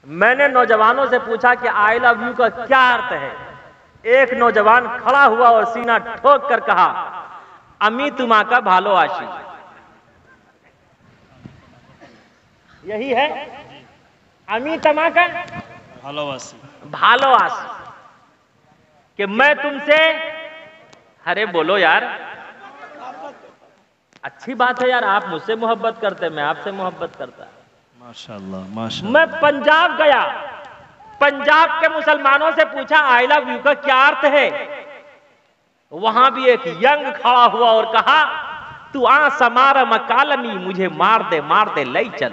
मैंने नौजवानों से पूछा कि आई लव यू का क्या अर्थ है। एक नौजवान खड़ा हुआ और सीना ठोक कर कहा, अमी तुमा का भालो आशी। यही है अमी तमा का भालो आशी, कि मैं तुमसे, अरे बोलो यार, अच्छी बात है यार, आप मुझसे मोहब्बत करते, मैं आपसे मोहब्बत करता। माशाअल्लाह माशाअल्लाह। मैं पंजाब गया, पंजाब के मुसलमानों से पूछा आई लव यू का क्या अर्थ है। वहां भी एक यंग खड़ा हुआ और कहा, तू आ समार मकालनी, मुझे मार दे लई चल।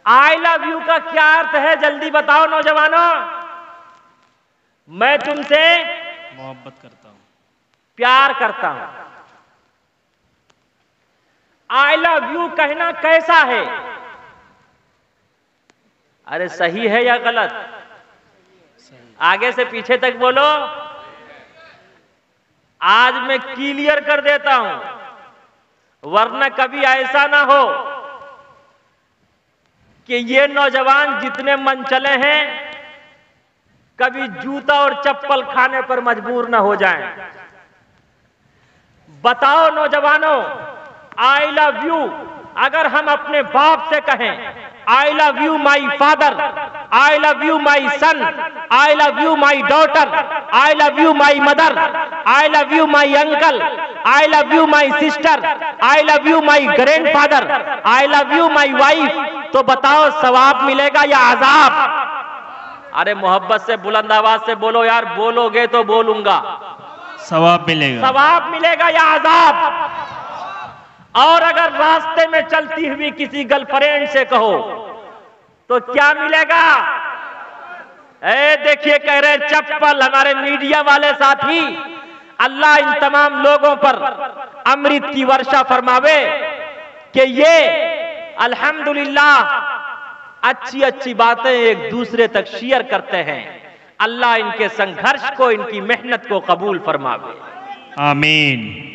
आई लव यू का क्या अर्थ है, जल्दी बताओ नौजवानों। मैं तुमसे मोहब्बत करता हूं, प्यार करता हूं। आई लव यू कहना कैसा है? अरे सही है या गलत? आगे से पीछे तक बोलो। आज मैं क्लियर कर देता हूं, वरना कभी ऐसा ना हो कि ये नौजवान जितने मन चले हैं कभी जूता और चप्पल खाने पर मजबूर ना हो जाएं। बताओ नौजवानों, आई लव यू अगर हम अपने बाप से कहें, I love you my father, I love you my son, I love you my daughter, I love you my mother, I love you my uncle, I love you my sister, I love you my grandfather, I love you my wife, तो बताओ सवाब मिलेगा या अजाब? अरे मोहब्बत से बुलंद आवाज से बोलो यार, बोलोगे तो बोलूंगा। सवाब मिलेगा। सवाब मिलेगा या अजाब? और अगर रास्ते में चलती हुई किसी गर्लफ्रेंड से कहो तो क्या मिलेगा? देखिए कह रहे चप्पल। हमारे मीडिया वाले साथी, अल्लाह इन तमाम लोगों पर अमृत की वर्षा फरमावे कि ये अल्हम्दुलिल्लाह अच्छी अच्छी बातें एक दूसरे तक शेयर करते हैं। अल्लाह इनके संघर्ष को, इनकी मेहनत को कबूल फरमावे, आमीन।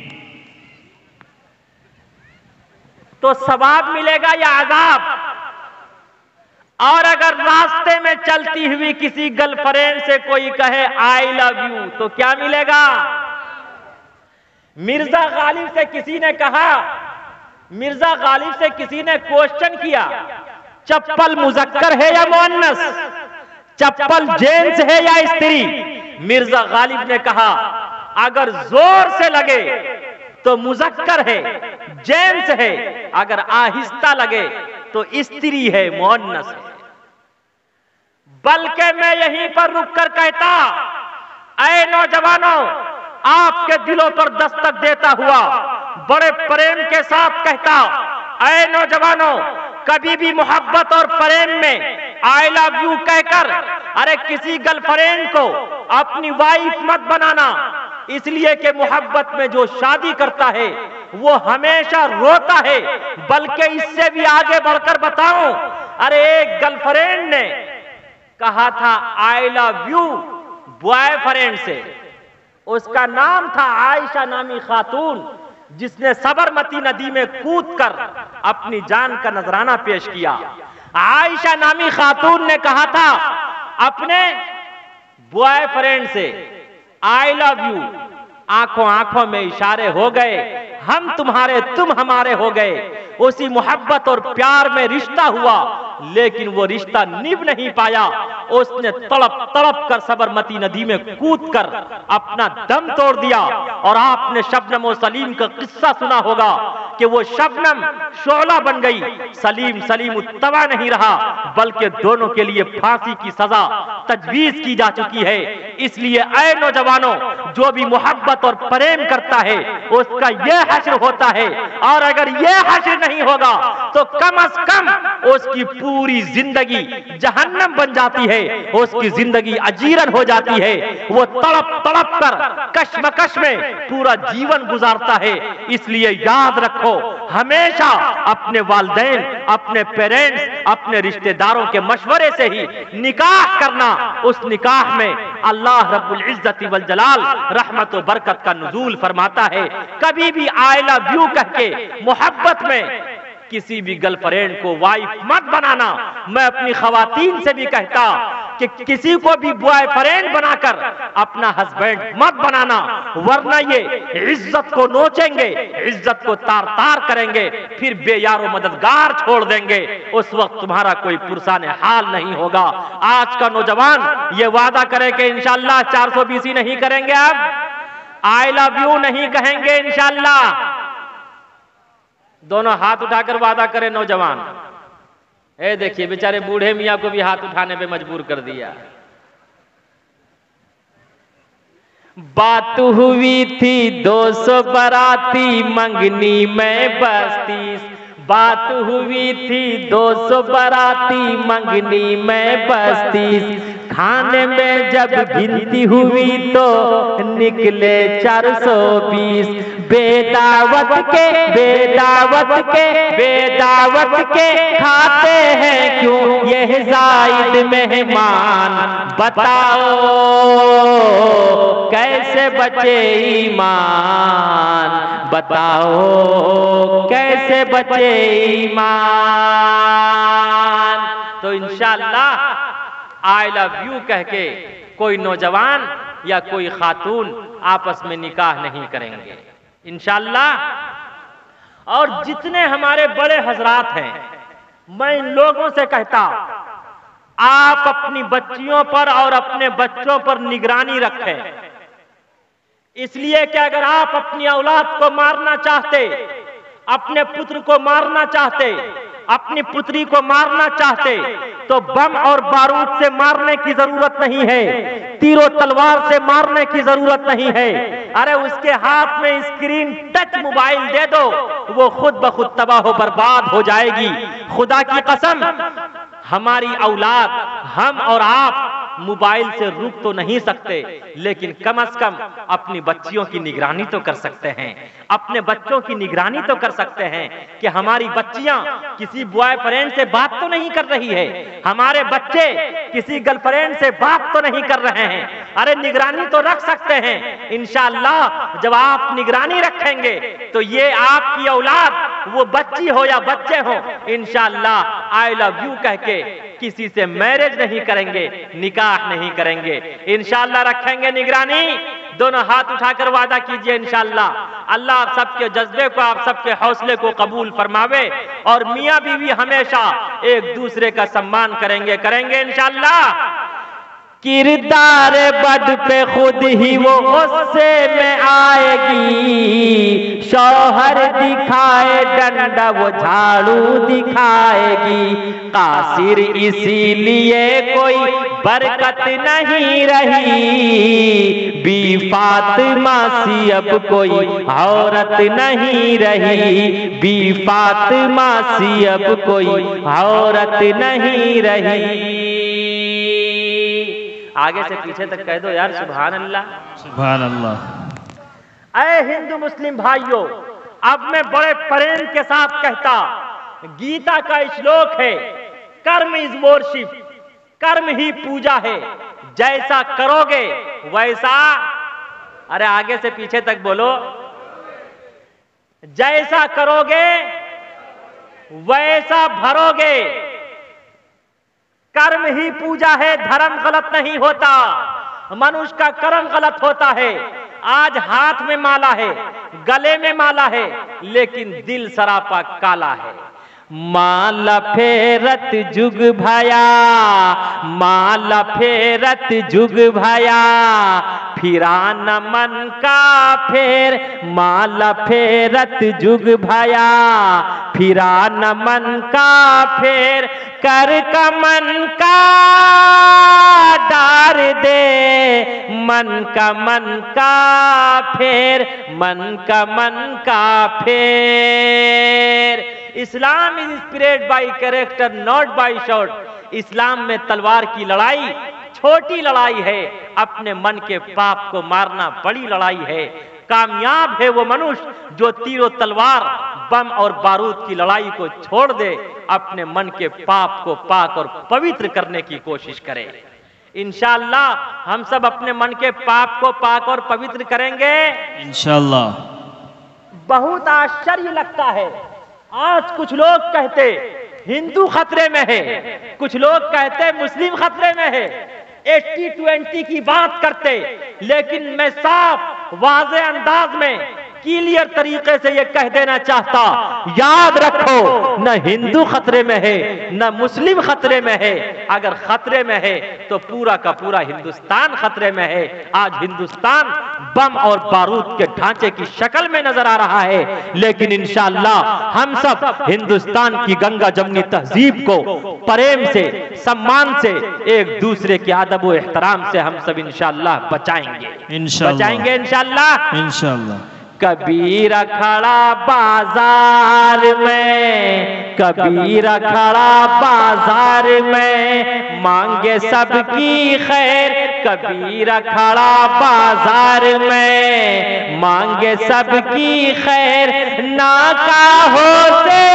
तो सवाब मिलेगा या अजाब? और अगर रास्ते में चलती हुई किसी गर्लफ्रेंड से कोई कहे आई लव यू तो क्या मिलेगा? मिर्जा गालिब से किसी ने कहा, मिर्जा गालिब से किसी ने क्वेश्चन किया, चप्पल मुजक्कर है या मुअन्नस, चप्पल जेंट्स है या स्त्री? मिर्जा गालिब ने कहा, अगर जोर से लगे तो मुजक्कर है, जेंट्स है, अगर आहिस्ता लगे तो स्त्री है, मुअन्नस है। बल्कि मैं यहीं पर रुककर कहता, ऐ नौजवानों, आपके दिलों पर दस्तक देता हुआ बड़े प्रेम के साथ कहता, ऐ नौजवानों, कभी भी मोहब्बत और प्रेम में आई लव यू कहकर अरे किसी गर्लफ्रेंड को अपनी वाइफ मत बनाना। इसलिए कि मोहब्बत में जो शादी करता है वो हमेशा रोता है। बल्कि इससे भी आगे बढ़कर बताऊं, अरे एक गर्लफ्रेंड ने कहा था आई लव यू बॉयफ्रेंड से, उसका नाम था आयशा नामी खातून, जिसने सबरमती नदी में कूदकर अपनी जान का नजराना पेश किया। आयशा नामी खातून ने कहा था अपने बॉयफ्रेंड से आई लव यू, आंखों आंखों में इशारे हो गए, हम तुम्हारे तुम हमारे हो गए। उसी मोहब्बत और प्यार में रिश्ता हुआ, लेकिन वो रिश्ता निभ नहीं पाया। उसने तड़प तड़प कर सबरमती नदी में कूदकर अपना दम तोड़ दिया। और आपने शबनम और सलीम का किस्सा सुना होगा कि वो शबनम शोला बन गई, सलीम उत्तवा नहीं रहा, बल्कि दोनों के लिए फांसी की सजा तजवीज की जा चुकी है। इसलिए ऐ नौजवानों, जो भी मोहब्बत और प्रेम करता है उसका यह हश्र होता है, और अगर यह हश्र नहीं होगा तो कम से कम उसकी पूरी जिंदगी जहन्नम बन जाती है, उसकी जिंदगी अजीरन हो जाती है। वो तड़प तड़प कर कश्मकश में पूरा जीवन गुजारता है। इसलिए याद रखो, हमेशा अपने वालिदैन, अपने पेरेंट्स, अपने रिश्तेदारों के मशवरे से ही निकाह करना। उस निकाह में अल्लाह रब्बुल इज्जत वल जलाल रहमत व बरकत का नुज़ूल फरमाता है। कभी भी आई लव यू कह के मोहब्बत में किसी भी गर्लफ्रेंड को वाइफ मत बनाना। मैं अपनी खवातीन से भी कहता कि किसी को भी बॉयफ्रेंड बनाकर अपना हस्बैंड मत बनाना, वरना ये इज्जत को नोचेंगे, इज्जत को तार तार करेंगे, फिर बेयारो मददगार छोड़ देंगे। उस वक्त तुम्हारा कोई पुरसाने हाल नहीं होगा। आज का नौजवान ये वादा करे कि इंशाल्लाह 420 नहीं करेंगे, अब आई लव यू नहीं कहेंगे इंशाल्लाह। दोनों हाथ उठाकर वादा करें नौजवान। ए देखिए बेचारे बूढ़े मियां को भी हाथ उठाने पे मजबूर कर दिया। बात हुई थी 200 बाराती मंगनी में बस्ती। बात हुई थी 200 बाराती मंगनी में बस्ती। खाने में जब गिनती हुई तो निकले 420। बेदावत के खाते हैं क्यों ये जायद मेहमान। बताओ कैसे बचे ईमान, बताओ कैसे बचे ईमान। तो इंशाअल्लाह आई लव यू कह के कोई नौजवान या कोई खातून आपस में निकाह नहीं करेंगे इंशाअल्लाह। और जितने हमारे बड़े हजरात हैं, मैं इन लोगों से कहता, आप अपनी बच्चियों पर और अपने बच्चों पर निगरानी रखें। इसलिए कि अगर आप अपनी औलाद को मारना चाहते, अपने पुत्र को मारना चाहते, अपनी पुत्री को मारना चाहते, तो बम और बारूद से मारने की जरूरत नहीं है, तीरों तलवार से मारने की जरूरत नहीं है। अरे उसके हाथ में स्क्रीन टच मोबाइल दे दो, वो खुद ब खुद तबाह बर्बाद हो जाएगी। खुदा की कसम, हमारी औलाद, हम और आप मोबाइल से रुक तो नहीं सकते, लेकिन कम से कम अपनी बच्चियों की निगरानी तो कर सकते हैं। अपने बच्चों की निगरानी तो कर सकते हैं कि हमारी बच्चियां किसी बॉयफ्रेंड से बात तो नहीं कर रही है, हमारे बच्चे किसी गर्लफ्रेंड से बात तो नहीं कर रहे हैं। अरे निगरानी तो रख सकते हैं। इंशाअल्लाह जब आप निगरानी रखेंगे तो ये आपकी औलाद, वो बच्ची हो या बच्चे हो, इंशाअल्लाह आई लव यू कह के किसी से मैरिज नहीं करेंगे, निकाह नहीं करेंगे। इंशाअल्लाह रखेंगे निगरानी। दोनों हाथ उठाकर वादा कीजिए इंशाअल्लाह। अल्लाह आप सबके जज्बे को, आप सबके हौसले को कबूल फरमावे और मियां बीवी हमेशा एक दूसरे का सम्मान करेंगे इंशाअल्लाह। किरदार बद पे खुद ही वो गुस्से में आएगी। शौहर दिखाए डंडा वो झाड़ू दिखाएगी। कासिर इसीलिए कोई बरकत नहीं रही। बी फातिमा सी अब कोई औरत नहीं रही। बी फातिमा सी अब कोई औरत नहीं रही। आगे से पीछे तक कह दो यार, सुभान अल्लाह, सुभान अल्लाह। ऐ हिंदू मुस्लिम भाइयों, अब मैं बड़े प्रेम के साथ कहता, गीता का श्लोक है, कर्म इज वर्शिप, कर्म ही पूजा है। जैसा करोगे वैसा, अरे आगे से पीछे तक बोलो, जैसा करोगे वैसा भरोगे। कर्म ही पूजा है, धर्म गलत नहीं होता, मनुष्य का कर्म गलत होता है। आज हाथ में माला है, गले में माला है, लेकिन दिल सरापा काला है। माला फेरत जुग भया, माला फेरत जुग भया, फिरा न मन का फेर। माला फेरत जुग भया, फिरा न मन का फेर। कर का मन का डार दे, मन का फेर, मन का फेर। Islam is inspired by character not by sword. इस्लाम में तलवार की लड़ाई छोटी लड़ाई है, अपने मन के पाप को मारना बड़ी लड़ाई है। कामयाब है वो मनुष्य जो तीरों तलवार, बम और बारूद की लड़ाई को छोड़ दे, अपने मन के पाप को पाक और पवित्र करने की कोशिश करे। इंशाअल्लाह हम सब अपने मन के पाप को पाक और पवित्र करेंगे इंशाअल्लाह। बहुत आश्चर्य लगता है आज कुछ लोग कहते हिंदू खतरे में है, कुछ लोग कहते मुस्लिम खतरे में है, 80-20 की बात करते, लेकिन मैं साफ वाज़े अंदाज में क्लियर तरीके से ये कह देना चाहता, याद रखो न हिंदू खतरे में है न मुस्लिम खतरे में है। अगर खतरे में है तो पूरा का पूरा हिंदुस्तान खतरे में है। आज हिंदुस्तान बम और बारूद के ढांचे की शक्ल में नजर आ रहा है, लेकिन इंशाअल्लाह हम सब हिंदुस्तान की गंगा जमनी तहजीब को प्रेम से, सम्मान से, एक दूसरे के अदब व एहतराम से हम सब इंशाअल्लाह बचाएंगे, बचाएंगे इंशाअल्लाह। कबीर खड़ा बाजार में, कबीर खड़ा बाजार में, मांगे सबकी खैर, कबीर खड़ा बाजार में, मांगे सबकी खैर, ना काहो से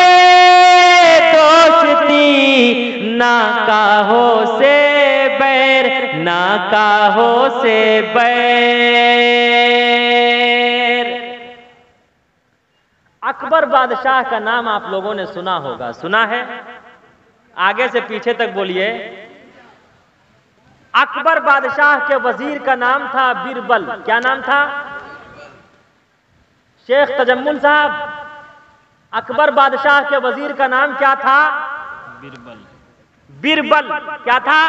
दोस्ती, ना काहो से बैर, ना काहो से बैर। अकबर बादशाह का नाम आप लोगों ने सुना होगा, सुना है? आगे से पीछे तक बोलिए। अकबर बादशाह के वजीर का नाम था बीरबल। क्या नाम था? शेख तजम्मुल साहब, अकबर बादशाह के वजीर का नाम क्या था? बीरबल। बीरबल क्या था?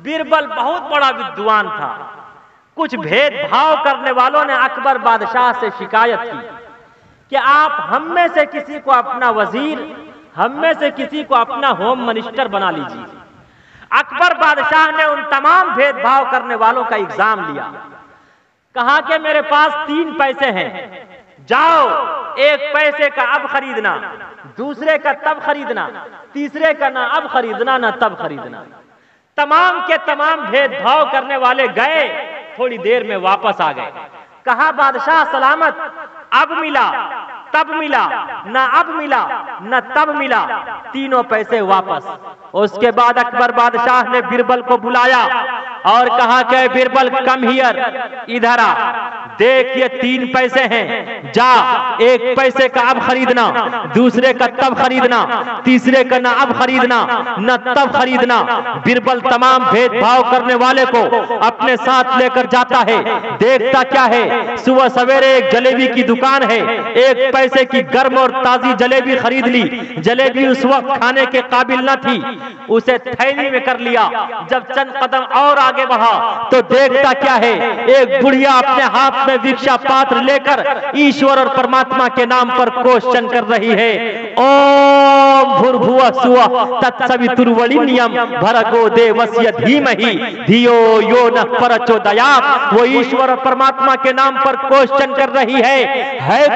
बीरबल बहुत बड़ा विद्वान था। कुछ भेदभाव करने वालों ने अकबर बादशाह से शिकायत की कि आप हम में से किसी को अपना वजीर, हम में से किसी को अपना होम मिनिस्टर बना लीजिए। अकबर बादशाह ने उन तमाम भेदभाव करने वालों का इल्जाम लिया, कहा कि मेरे पास 3 पैसे हैं, जाओ 1 पैसे का अब खरीदना, दूसरे का तब खरीदना, तीसरे का ना अब खरीदना ना तब खरीदना। तमाम के तमाम भेदभाव करने वाले गए, थोड़ी देर में वापस आ गए। कहा बादशाह सलामत, अब मिला तब मिला, ना अब मिला ना तब मिला, तीनों पैसे वापस। उसके बाद अकबर बादशाह ने बीरबल को बुलाया और कहा कि बीरबल कम हियर, इधर आ, देख ये 3 पैसे हैं, जा 1 पैसे का अब खरीदना, दूसरे का तब खरीदना, तीसरे का ना अब खरीदना न तब खरीदना। बीरबल तमाम भेदभाव करने वाले को अपने साथ लेकर जाता है। देखता क्या है, सुबह सवेरे एक जलेबी की दुकान है, 1 पैसे की गर्म और ताजी जलेबी खरीद ली। जलेबी उस वक्त खाने के काबिल न थी, उसे थैली में कर लिया। जब चंद कदम और आगे बढ़ा तो देखता क्या है, एक बुढ़िया अपने हाथ में भिक्षा पात्र लेकर ईश्वर और परमात्मा के नाम पर क्वेश्चन कर रही है, ओम भूर्भुवः स्वः तत्सवितुर्वरेण्यं भर्गो देवस्य धीमहि धियो यो नः प्रचोदयात्। वो ईश्वर और परमात्मा के नाम पर क्वेश्चन कर रही है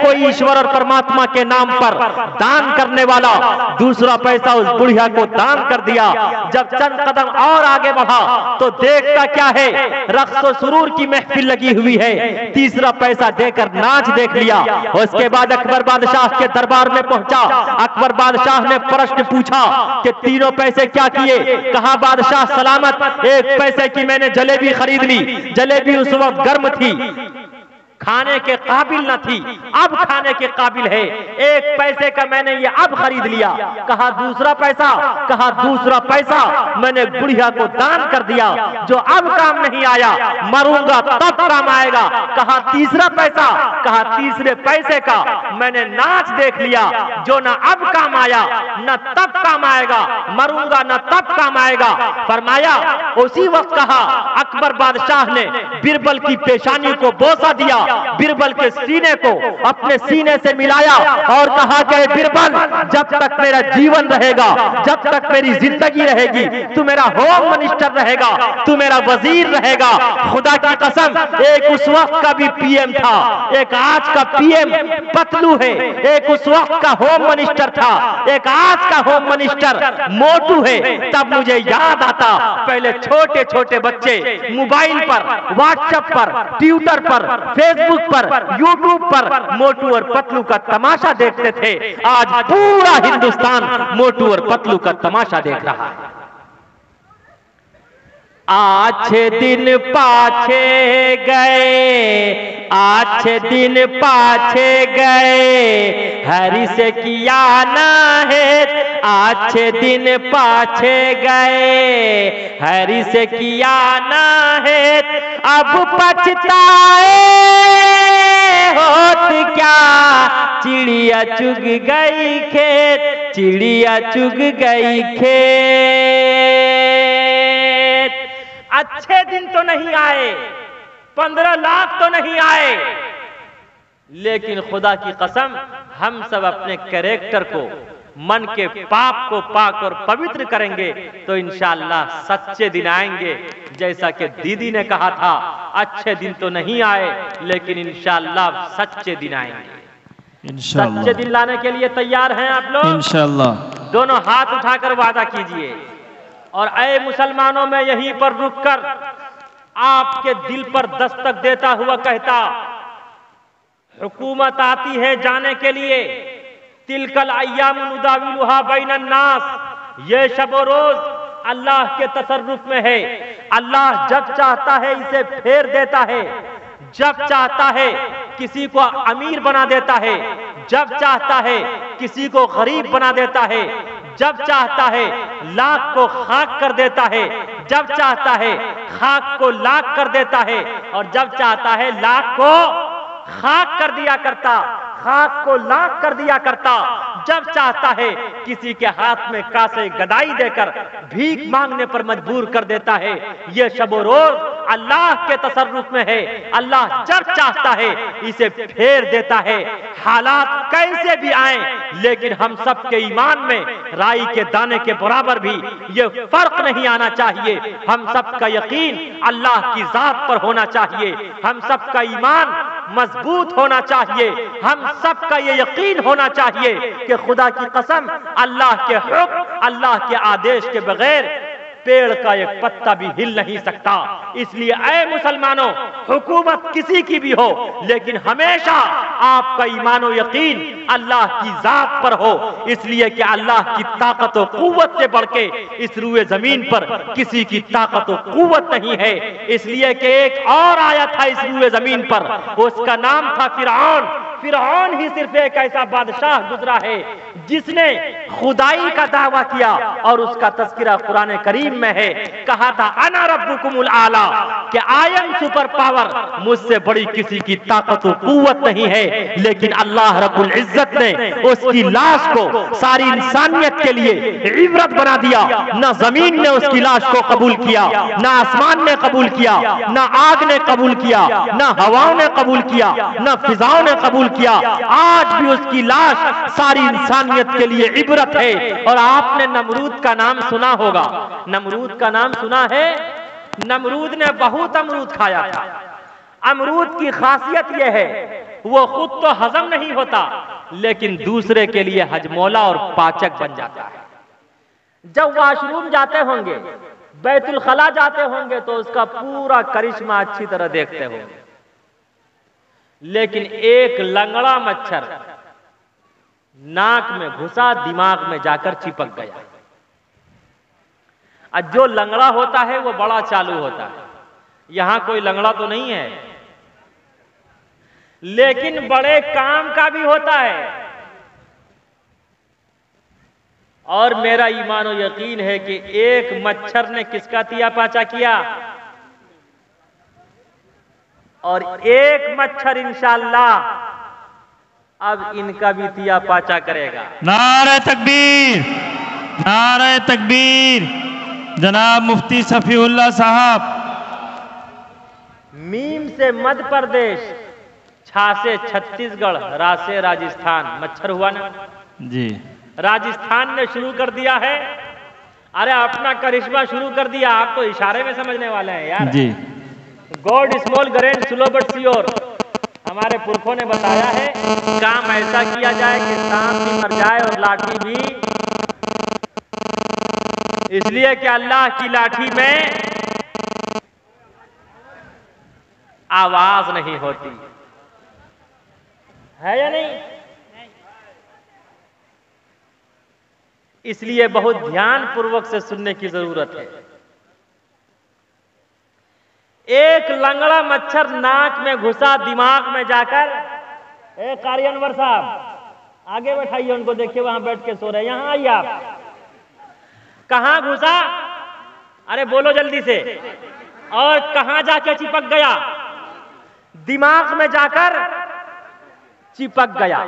कोई ईश्वर और परमात्मा के नाम पर दान करने वाला? दूसरा पैसा उस बुढ़िया को दान कर दिया। जब चंद कदम और आगे बढ़ा तो देखता क्या है, रक्स और सुरूर की महफिल लगी हुई है। तीसरा पैसा देकर नाच देख लिया। उसके बाद अकबर बादशाह के दरबार में पहुंचा। अकबर बादशाह ने प्रश्न पूछा कि 3 पैसे क्या किए? कहा बादशाह सलामत, 1 पैसे की मैंने जलेबी खरीद ली, जलेबी उस वक्त गर्म थी, खाने के काबिल न थी, अब खाने के काबिल है, 1 पैसे का मैंने ये अब खरीद लिया। कहा दूसरा पैसा? कहा दूसरा पैसा मैंने बुढ़िया को दान कर दिया, जो अब काम नहीं आया, मरूंगा तब काम आएगा। कहा तीसरा पैसा? कहा तीसरे पैसे का मैंने नाच देख लिया, जो न अब काम आया न तब काम आएगा, मरूंगा न तब काम आएगा। फरमाया उसी वक्त कहा अकबर बादशाह ने बीरबल की पेशानी को बोसा दिया, बीरबल के सीने को अपने सीने से मिलाया और कहा कि बीरबल, जब तक मेरा जीवन रहेगा, जब तक मेरी जिंदगी रहेगी, तू मेरा होम मिनिस्टर रहेगा, तू मेरा वजीर रहेगा। खुदा की कसम, एक उस वक्त का भी पीएम था, एक आज का पीएम पतलू है, एक उस वक्त का होम मिनिस्टर था, एक आज का होम मिनिस्टर मोटू है। तब मुझे याद आता, पहले छोटे छोटे बच्चे मोबाइल पर, व्हाट्सएप पर, ट्विटर पर, फेसबुक पर, यूट्यूब पर मोटू और पतलू का तमाशा देखते थे। आज पूरा हिंदुस्तान मोटू और पतलू का तमाशा देख रहा है। अच्छे दिन पाछे गए, अच्छे दिन पाछे गए, हरि से किया ना है। अच्छे दिन पाछे गए, हरि से किया ना है। अब पछताए होत क्या, चिड़िया चुग गई खेत, चिड़िया चुग गई खेत। अच्छे दिन तो नहीं आए, 15 लाख तो नहीं आए, लेकिन खुदा की कसम हम सब अपने कैरेक्टर को, मन के पाप को पाक और पवित्र करेंगे तो इंशाअल्लाह सच्चे दिन आएंगे। जैसा कि दीदी ने कहा था, अच्छे दिन तो नहीं आए लेकिन इंशाअल्लाह सच्चे दिन आएंगे। इंशाअल्लाह सच्चे दिन लाने के लिए तैयार हैं आप लोग? इंशाअल्लाह। दोनों हाथ उठाकर वादा कीजिए। और ऐ मुसलमानों, में यहीं पर रुककर आपके दिल पर दस्तक देता हुआ कहता, हुकूमत आती है जाने के लिए, तिलकल अय्याम नुदाविलुहा बैनन नास, ये शब रोज अल्लाह के तसर्रुफ में है। अल्लाह जब चाहता है इसे फेर देता है, जब चाहता है किसी को अमीर बना देता है, जब चाहता है किसी को गरीब बना देता है, जब चाहता है लाख को खाक कर देता है, जब चाहता है खाक को लाख कर देता है, और जब चाहता है लाख को खाक कर दिया करता, खाक को लाख कर दिया करता। जब चाहता है किसी के हाथ में कासे गदाई देकर भीख मांगने पर मजबूर कर देता है। ये शब रोज अल्लाह के तसर्रुफ में है। अल्लाह जब चाहता है इसे फेर देता है। हालात कैसे भी आए, लेकिन हम सब के ईमान में राई के दाने के बराबर भी ये फर्क नहीं आना चाहिए। हम सब का यकीन अल्लाह की जात पर होना चाहिए, हम सब का ईमान मजबूत होना चाहिए, हम सब का ये यकीन होना चाहिए कि खुदा की कसम अल्लाह के हुक्म, अल्लाह के आदेश के बगैर पेड़ का एक पत्ता भी हिल नहीं सकता। इसलिए ऐ मुसलमानों, हुकूमत किसी की भी हो, लेकिन हमेशा आपका ईमान और यकीन अल्लाह की जात पर हो। इसलिए कि अल्लाह की ताकत और कुव्वत से बढ़ के इस रूए जमीन पर किसी की ताकत और कुव्वत नहीं है। इसलिए कि एक और आया था इस रूए जमीन पर, उसका नाम था फिरौन। फिरौन ही सिर्फ एक ऐसा बादशाह गुजरा है जिसने खुदाई का दावा किया, और उसका तज़किरा कुरान करीम में है। कहा था अना रब्बुकुमुल आला, कि आई एम सुपर पावर, मुझसे बड़ी किसी की ताकत और कुव्वत नहीं है। लेकिन अल्लाह रब्बुल इज्जत ने उसकी लाश को सारी इंसानियत के लिए इबरत बना दिया। न जमीन ने उसकी लाश को कबूल किया, न आसमान ने कबूल किया, न आग ने कबूल किया, न हवाओं ने कबूल किया, न फिजाओं ने कबूल किया। आज भी उसकी लाश सारी इंसानियत के लिए इबरत है। और आपने नमरूद का नाम सुना होगा, नमरूद का नाम सुना है? नमरूद ने बहुत अमरूद खाया था। अमरूद की खासियत यह है, वो खुद तो हजम नहीं होता, लेकिन दूसरे के लिए हजमौला और पाचक बन जाता है। जब वॉशरूम जाते होंगे, बैतुल खला जाते होंगे, तो उसका पूरा करिश्मा अच्छी तरह देखते होंगे। लेकिन एक लंगड़ा मच्छर नाक में घुसा, दिमाग में जाकर चिपक गया। और जो लंगड़ा होता है वो बड़ा चालू होता है। यहां कोई लंगड़ा तो नहीं है, लेकिन बड़े काम का भी होता है। और मेरा ईमान और यकीन है कि एक मच्छर ने किसका तिया पाचा किया, और एक मच्छर इंशाअल्लाह अब इनका भी तिया पाचा करेगा। नारे तकबीर, नारे तकबीर। जनाब मुफ्ती सफीउल्लाह साहब। मीम से मध्य प्रदेश, छा से छत्तीसगढ़, रा से राजस्थान। मच्छर हुआ ना जी। राजस्थान ने शुरू कर दिया है। अरे अपना करिश्मा शुरू कर दिया। आप तो इशारे में समझने वाले हैं यार जी। God small grand slow but sure. हमारे पुरखों ने बताया है काम ऐसा किया जाए कि सांप भी मर जाए और लाठी भी, इसलिए कि अल्लाह की लाठी में आवाज नहीं होती है या नहीं। इसलिए बहुत ध्यान पूर्वक से सुनने की जरूरत है। लंगड़ा मच्छर नाक में घुसा, दिमाग में जाकर। कारी अनवर साहब आगे बैठाइए उनको, देखिए वहां बैठ के सो रहे, यहां आइए आप। कहां घुसा? अरे बोलो जल्दी से। और कहां जाके चिपक गया? दिमाग में जाकर चिपक गया।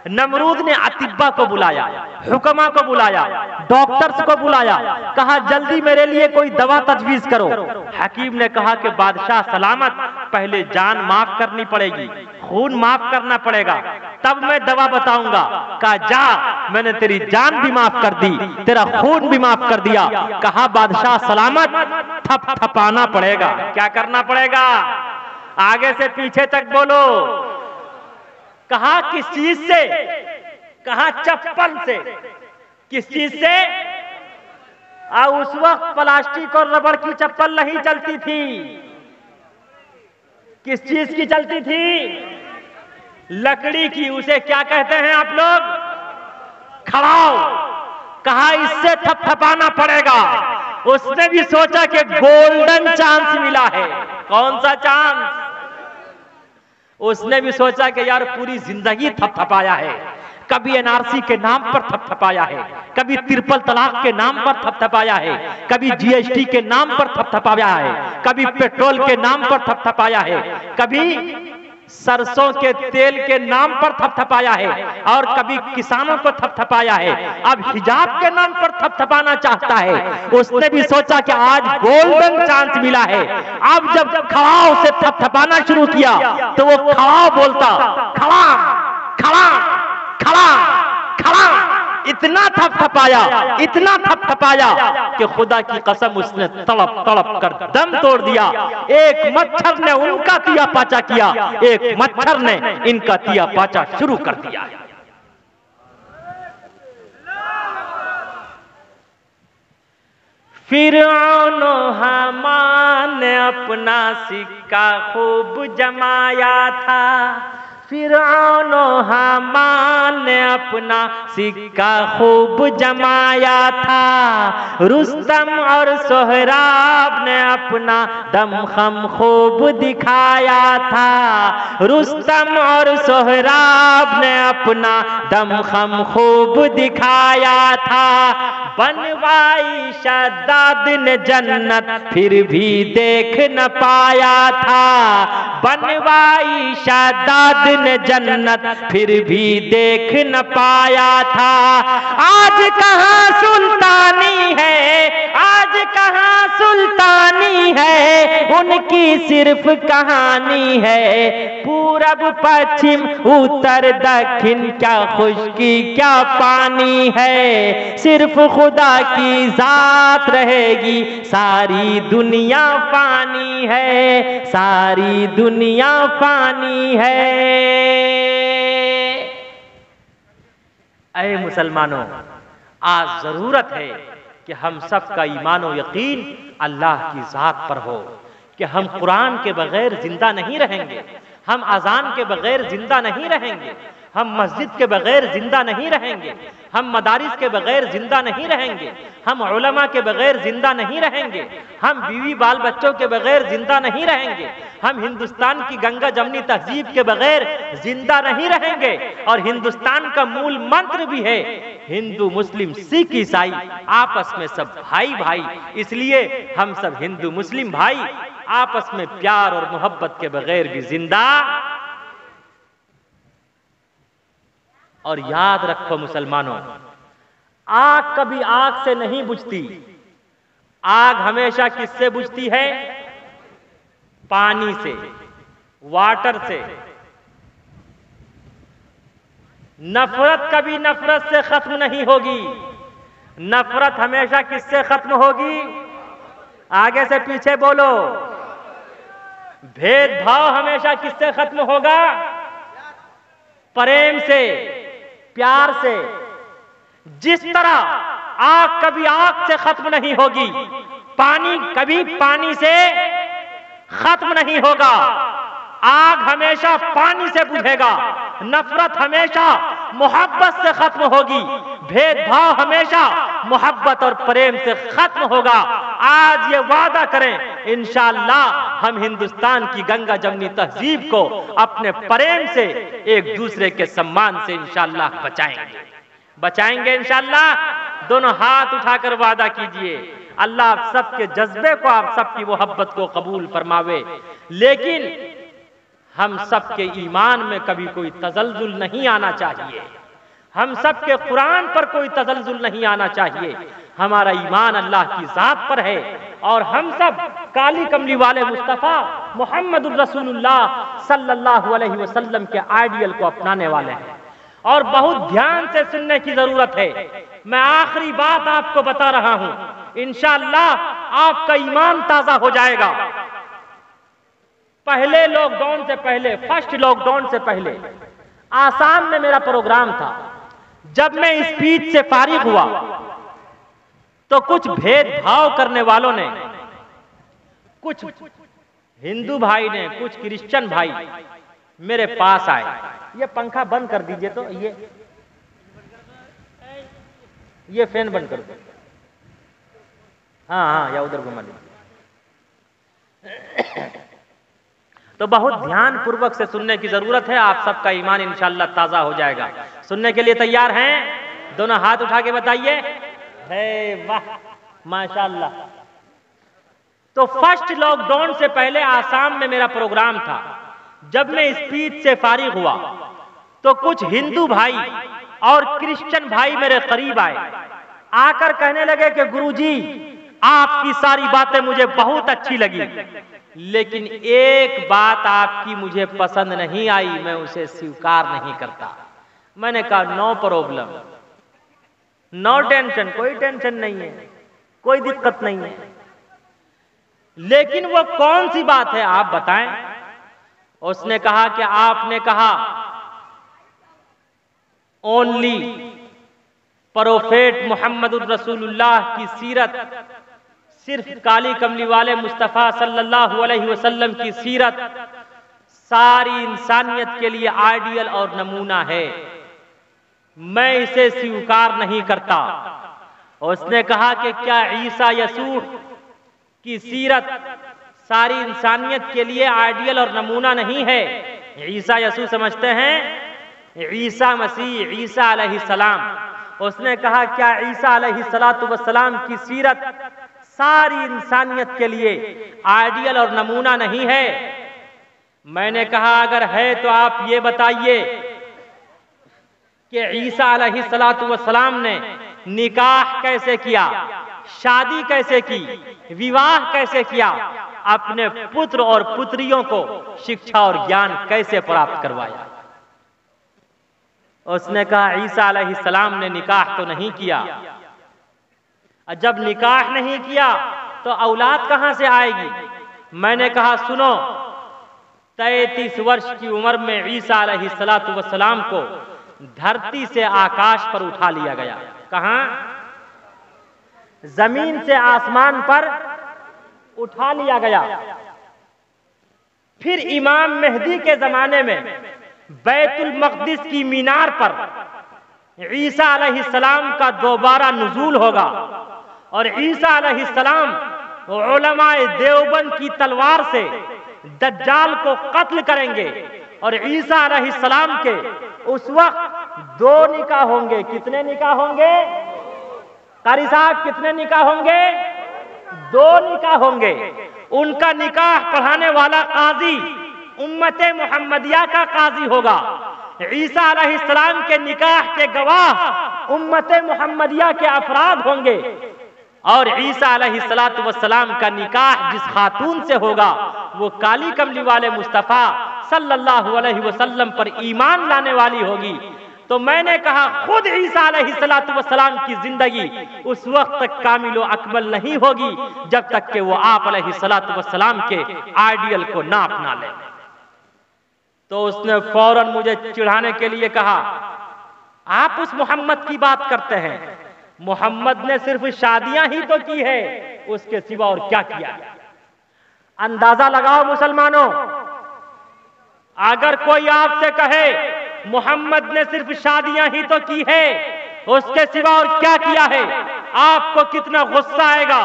नमरूद ने अतिब्बा को बुलाया, हुक्मा को बुलाया, डॉक्टर्स को बुलाया, कहा जल्दी मेरे लिए कोई दवा तजवीज करो। हकीम ने कहा कि बादशाह सलामत, पहले जान माफ करनी पड़ेगी, खून माफ करना पड़ेगा, तब मैं दवा बताऊंगा। कहा जा, मैंने तेरी जान भी माफ कर दी, तेरा खून भी माफ कर दिया। कहा बादशाह सलामत, थपथपाना पड़ेगा। क्या करना पड़ेगा? आगे से पीछे तक बोलो। कहा किस चीज से? कहा चप्पल से। किस चीज से? उस वक्त प्लास्टिक और रबड़ की चप्पल नहीं चलती थी। किस चीज की चलती थी? लकड़ी की। उसे क्या कहते हैं आप लोग? खड़ाओ। कहा इससे थपथपाना पड़ेगा। उसने भी सोचा कि गोल्डन चांस मिला है। कौन सा चांस? उसने भी सोचा कि यार पूरी जिंदगी थपथपाया है, कभी एनआरसी के नाम पर थपथपाया है, कभी ट्रिपल तलाक के नाम पर थपथपाया है, कभी जीएसटी के नाम पर थपथपाया है, कभी पेट्रोल के नाम पर थपथपाया है, कभी सरसों के तेल के नाम पर थपथपाया है, और कभी किसानों को थपथपाया है। अब हिजाब के नाम पर थपथपाना चाहता है। उसने भी सोचा कि आज गोल्डन चांस मिला है। अब जब खड़ाओ से थपथपाना शुरू किया तो वो खड़ाओ बोलता, खड़ा खड़ा खड़ा खड़ा। इतना थपथपाया, इतना थपथपाया कि खुदा की कसम उसने तड़प तड़प कर दम तोड़ दिया। एक मच्छर ने उनका तिया पाचा किया, एक मच्छर ने इनका तिया पाचा शुरू कर दिया। फिरौन हामान ने अपना सिक्का खूब जमाया था। फिरौन हामान ने अपना सिक्का खूब जमाया था। रुस्तम और सोहराब ने अपना दमखम खूब दिखाया था। रुस्तम और सोहराब ने अपना दमखम खूब दिखाया था। बनवाई शद्दाद ने जन्नत फिर भी देख न पाया था। बनवाई शद्दाद ने जन्नत फिर भी देख न पाया था। आज कहाँ सुल्तानी है, आज कहाँ सुल्तानी है, उनकी सिर्फ कहानी है। पूरब पश्चिम उत्तर दक्षिण क्या खुशकी क्या पानी है। सिर्फ खुदा की जात रहेगी, सारी दुनिया फानी है, सारी दुनिया फानी है। ऐ मुसलमानों, आज जरूरत है कि हम सब का ईमान और यकीन अल्लाह की जात पर हो, कि हम कुरान के बगैर जिंदा नहीं रहेंगे, हम अजान के बगैर जिंदा नहीं रहेंगे, हम मस्जिद के बगैर जिंदा नहीं रहेंगे, हम मदारिस के बगैर जिंदा नहीं रहेंगे, हम उलमा के बगैर जिंदा नहीं रहेंगे, हम बीवी बाल बच्चों के बगैर जिंदा नहीं रहेंगे, हम हिंदुस्तान की गंगा जमनी तहजीब के बगैर जिंदा नहीं रहेंगे। और हिंदुस्तान का मूल मंत्र भी है हिंदू मुस्लिम सिख ईसाई आपस में सब भाई भाई। इसलिए हम सब हिंदू मुस्लिम भाई आपस में प्यार और मोहब्बत के बगैर भी जिंदा। और याद रखो मुसलमानों, आग कभी आग से नहीं बुझती। आग हमेशा किससे बुझती है? पानी से, वाटर से। नफरत कभी नफरत से खत्म नहीं होगी। नफरत हमेशा किससे खत्म होगी? आगे से पीछे बोलो। भेदभाव हमेशा किससे खत्म होगा? प्रेम से, प्यार से। जिस तरह आग कभी आग से खत्म नहीं होगी, पानी कभी पानी से खत्म नहीं होगा। आग हमेशा पानी से बुझेगा, नफरत हमेशा मोहब्बत से खत्म होगी, भेदभाव हमेशा मोहब्बत और प्रेम से खत्म होगा। आज ये वादा करें इंशाअल्लाह हम हिंदुस्तान की गंगा जमनी तहजीब को अपने प्रेम से एक दूसरे के सम्मान से इंशाअल्लाह बचाएंगे इंशाअल्लाह। दोनों हाथ उठाकर वादा कीजिए, अल्लाह आप सबके जज्बे को, आप सबकी मोहब्बत को कबूल फरमावे, लेकिन हम सबके ईमान में कभी कोई तजल्जुल नहीं आना चाहिए, हम सबके कुरान पर कोई तजल्जुल नहीं आना चाहिए। हमारा ईमान अल्लाह की जात पर है और हम सब काली कमली वाले मुस्तफ़ा मुहम्मदुर रसूलुल्लाह सल्लल्लाहु अलैहि वसल्लम के आइडियल को अपनाने वाले हैं। और बहुत ध्यान से सुनने की जरूरत है। मैं आखिरी बात आपको बता रहा हूं, इंशाअल्लाह आपका ईमान ताजा हो जाएगा। पहले लॉकडाउन से पहले, फर्स्ट लॉकडाउन से पहले आसाम में मेरा प्रोग्राम था। जब मैं स्पीच से फारिग हुआ तो कुछ भेदभाव करने वालों ने, कुछ हिंदू भाई ने, कुछ क्रिश्चियन भाई मेरे पास आए। ये पंखा बंद कर दीजिए, तो ये फैन बंद कर दो। हाँ, या उधर घुमा लीजिए। तो बहुत ध्यान पूर्वक से सुनने की जरूरत है। आप सबका ईमान इंशाअल्लाह ताजा हो जाएगा। सुनने के लिए तैयार हैं? दोनों हाथ उठा के बताइए। है वाह, माशाअल्लाह। तो फर्स्ट लॉकडाउन से पहले आसाम में मेरा प्रोग्राम था। जब मैं स्पीच से फारिग हुआ तो कुछ हिंदू भाई और क्रिश्चियन भाई मेरे करीब आए, आकर कहने लगे कि गुरुजी आपकी सारी बातें मुझे बहुत अच्छी लगी, लेकिन एक बात आपकी मुझे पसंद नहीं आई, मैं उसे स्वीकार नहीं करता। मैंने कहा नो प्रॉब्लम, नो टेंशन, कोई टेंशन नहीं है, कोई दिक्कत नहीं है, लेकिन वो कौन सी बात है आप बताएं। उसने कहा कि आपने कहा ओनली प्रोफेट मुहम्मदुर रसूलुल्लाह की सीरत, सिर्फ काली कमली वाले मुस्तफ़ा सल्लल्लाहु अलैहि वसल्लम की सीरत सारी इंसानियत के लिए आइडियल और नमूना है, मैं इसे स्वीकार नहीं करता। उसने कहा कि क्या ईसा यसूह की सीरत सारी इंसानियत के लिए आइडियल और नमूना नहीं है? ईसा यसूह समझते हैं? ईसा मसीह, ईसा अलैहिस्सलाम। उसने कहा क्या ईसा अलैहिस्सलातु वस्सलाम की सीरत सारी इंसानियत के लिए आइडियल और नमूना नहीं है? मैंने कहा अगर है तो आप ये बताइए कि ईसा अलैहिस्सलातु वस्सलाम ने निकाह कैसे किया, शादी कैसे की, विवाह कैसे किया, अपने पुत्र और पुत्रियों को शिक्षा और ज्ञान कैसे प्राप्त करवाया? उसने कहा ईसा अलैहिस्सलाम ने निकाह तो नहीं किया। जब निकाह नहीं किया तो औलाद कहां से आएगी? मैंने कहा सुनो, 33 वर्ष की उम्र में ईसा अलैहिस्सलातु वस्सलाम को धरती से आकाश पर उठा लिया गया। कहां? जमीन से आसमान पर उठा लिया गया। फिर इमाम मेहदी के जमाने में बैतुल मक़दिस की मीनार पर ईसा अलैहिस्सलाम का दोबारा नुज़ूल होगा और ईसा अलैहिस्सलाम उलमाए देवबंद की तलवार से दज्जाल को कत्ल करेंगे और ईसा अलैहिस्सलाम के उस वक्त 2 निकाह होंगे। कितने निकाह होंगे? कारी साहब कितने निकाह होंगे? 2 निकाह होंगे। उनका निकाह पढ़ाने वाला काजी उम्मते मुहम्मदिया का काजी होगा। ईसा अलैहिस्सलाम के निकाह के गवाह उम्मते मुहम्मदिया के अफराद होंगे और ईसा अलैहिस्सलातु वस्सलाम का निकाह जिस खातून से होगा वो काली कमली वाले मुस्तफ़ा सल्लल्लाहु अलैहि वसल्लम पर ईमान लाने वाली होगी। तो मैंने कहा खुद ईसा अलैहिस्सलातु वस्सलाम की जिंदगी उस वक्त तक कामिल व अकमल नहीं होगी जब तक कि वो आप अलैहिस्सलातु वस्सलाम के आइडियल को ना अपना ले। तो उसने फौरन मुझे चिढ़ाने के लिए कहा आप उस मोहम्मद की बात करते हैं, मोहम्मद ने सिर्फ शादियां ही तो की है, उसके सिवा और क्या किया? अंदाजा लगाओ मुसलमानों, अगर कोई आपसे कहे मोहम्मद ने सिर्फ शादियां ही तो की है, उसके सिवा और क्या किया है, आपको कितना गुस्सा आएगा,